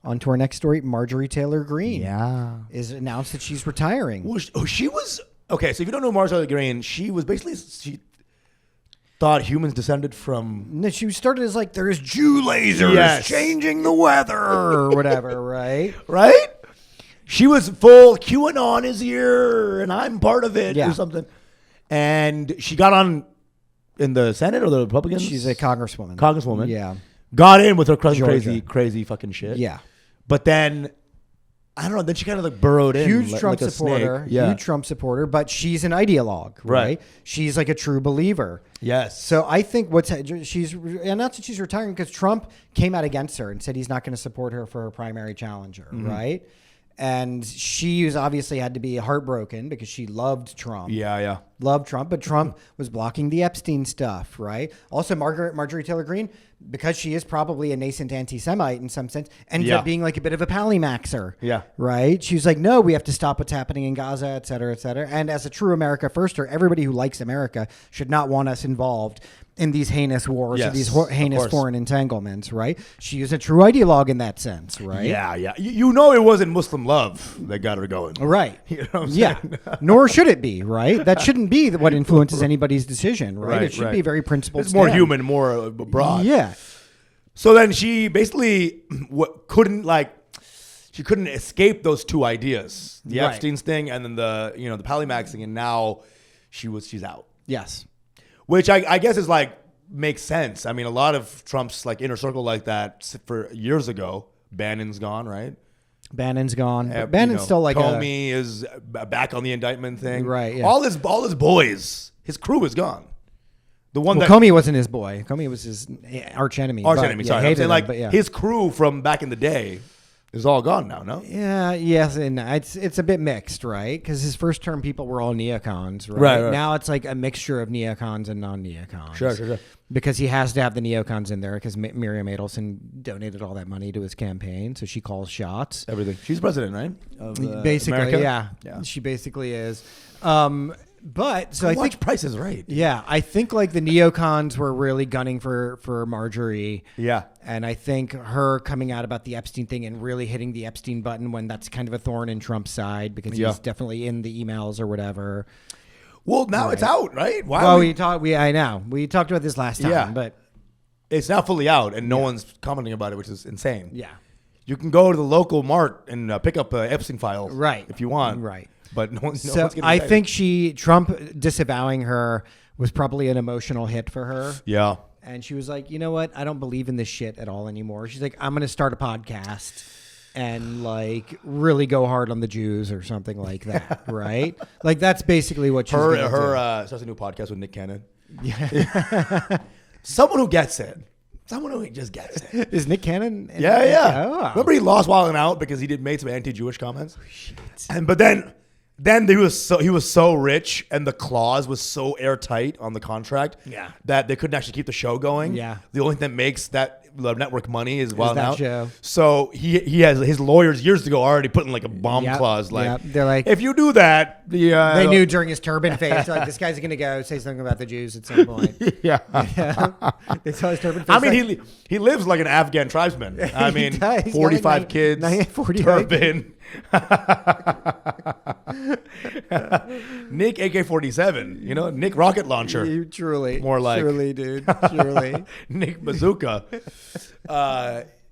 On to our next story. Marjorie Taylor Greene is announced that she's retiring. Well, she was okay. So if you don't know Marjorie Taylor Greene, she was basically she thought humans descended from. No, she started as like there's Jew lasers changing the weather or whatever, right? Right. She was full QAnon is here and I'm part of it or something. And she got on in the Senate or the Republicans. She's a congresswoman. Yeah. Got in with her crazy fucking shit. Yeah. But then, I don't know, then she kind of like burrowed in. Huge Trump supporter. Huge Trump supporter, but she's an ideologue, right? She's like a true believer. Yes. So I think she's announced that she's retiring because Trump came out against her and said he's not going to support her for her primary challenger, right? And she was obviously had to be heartbroken because she loved Trump. Yeah. Loved Trump, but Trump was blocking the Epstein stuff, right? Also, Marjorie Taylor Greene, because she is probably a nascent anti-Semite in some sense, ended up being like a bit of a pallymaxer. Yeah. Right? She was like, no, we have to stop what's happening in Gaza, et cetera, et cetera. And as a true America firster, everybody who likes America should not want us involved in these heinous wars or these heinous foreign entanglements, right? She is a true ideologue in that sense, right? Yeah. You know it wasn't Muslim love that got her going. Right. You know what I'm saying? Nor should it be, right? That shouldn't be what influences anybody's decision, right? It should be very principled. It's more human, more broad. Yeah. So then she basically couldn't escape those two ideas, the Epstein's thing and then the pallymaxing, and now she's out. Yes. Which I guess is like makes sense. I mean, a lot of Trump's like inner circle like that for years ago. Bannon's gone, right? Bannon's gone. Bannon's still like Comey is back on the indictment thing, right? Yeah. All his boys, his crew is gone. The one that Comey wasn't his boy. Comey was his arch enemy. Sorry, I'm saying like him, his crew from back in the day is all gone now. No. Yeah. Yes, and it's a bit mixed, right? Because his first term people were all neocons, right? Now it's like a mixture of neocons and non-neocons. Sure. Because he has to have the neocons in there because Miriam Adelson donated all that money to his campaign, so she calls shots. Everything. She's president, right? Of basically, America? Yeah. She basically is. But so I think Price is right. Yeah, I think like the neocons were really gunning for Marjorie. Yeah, and I think her coming out about the Epstein thing and really hitting the Epstein button when that's kind of a thorn in Trump's side because he's definitely in the emails or whatever. Well, now it's out, right? Why? Well, we talked about this last time, but it's now fully out, and no one's commenting about it, which is insane. Yeah, you can go to the local mart and pick up an Epstein file, right? If you want, right. But no one's I think Trump disavowing her was probably an emotional hit for her. Yeah. And she was like, you know what? I don't believe in this shit at all anymore. She's like, I'm going to start a podcast and like really go hard on the Jews or something like that. Right? Like that's basically what she's going to do. Starts a new podcast with Nick Cannon. Yeah. Someone who gets it. Someone who just gets it. Is Nick Cannon? Yeah. Oh. Remember he lost Wild 'N Out because he made some anti-Jewish comments? Oh, shit. But then he was so rich and the clause was so airtight on the contract that they couldn't actually keep the show going. Yeah. The only thing that makes the network money is Wild 'N Out. Show. So he has his lawyers years ago already put in like a bomb clause. Like they're like, if you do that, they knew during his turban phase, like this guy's gonna go say something about the Jews at some point. Yeah. They saw his turban phase. I mean, he lives like an Afghan tribesman. I mean, 45 kids, 45 turban. Nick AK-47, Nick rocket launcher. Truly, more like dude. Truly, Nick bazooka.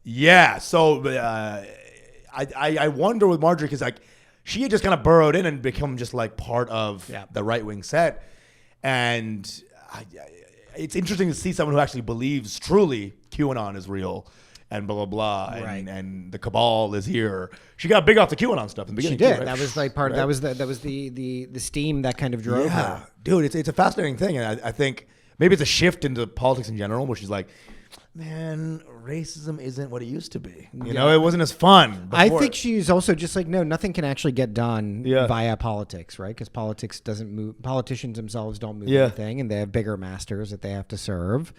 Yeah. So I wonder with Marjorie because like she had just kind of burrowed in and become just like part of the right wing set, and it's interesting to see someone who actually believes truly QAnon is real. And blah blah blah, and the cabal is here. She got big off the QAnon stuff in the beginning. She did. Too, right? That was like part. That was the steam that kind of drove her. Dude, it's a fascinating thing, and I think maybe it's a shift into politics in general, where she's like, man, racism isn't what it used to be. You know, it wasn't as fun before. I think she's also just like, no, nothing can actually get done via politics, right? Because politics doesn't move. Politicians themselves don't move anything, and they have bigger masters that they have to serve.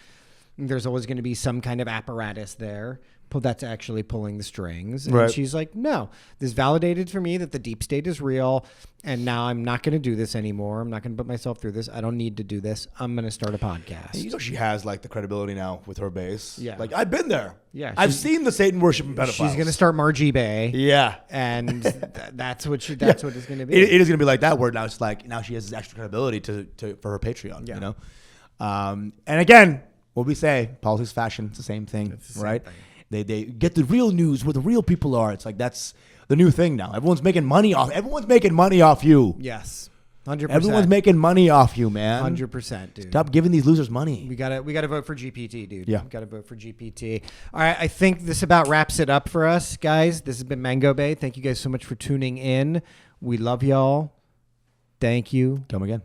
There's always going to be some kind of apparatus there. that's actually pulling the strings. And Right. she's like, no, this validated for me that the deep state is real. And now I'm not going to do this anymore. I'm not going to put myself through this. I don't need to do this. I'm going to start a podcast. You know, she has like the credibility now with her base. Yeah. Like, I've been there. Yeah. I've seen the Satan worshiping pedophiles. She's going to start Margie Bay. Yeah. And that's what that's what it's going to be. It is going to be like that, where now it's like, now she has this extra credibility for her Patreon, Yeah. you know? And again, what we say, politics, fashion, it's the same thing, right? thing. They get the real news where the real people are. It's like, that's the new thing now. Everyone's making money off you. Yes. 100%. Everyone's making money off you, man. 100%, dude. Stop giving these losers money. We gotta vote for GPT, dude. Yeah. We gotta vote for GPT. All right, I think this about wraps it up for us, guys. This has been Mango Bay. Thank you guys so much for tuning in. We love y'all. Thank you. Come again.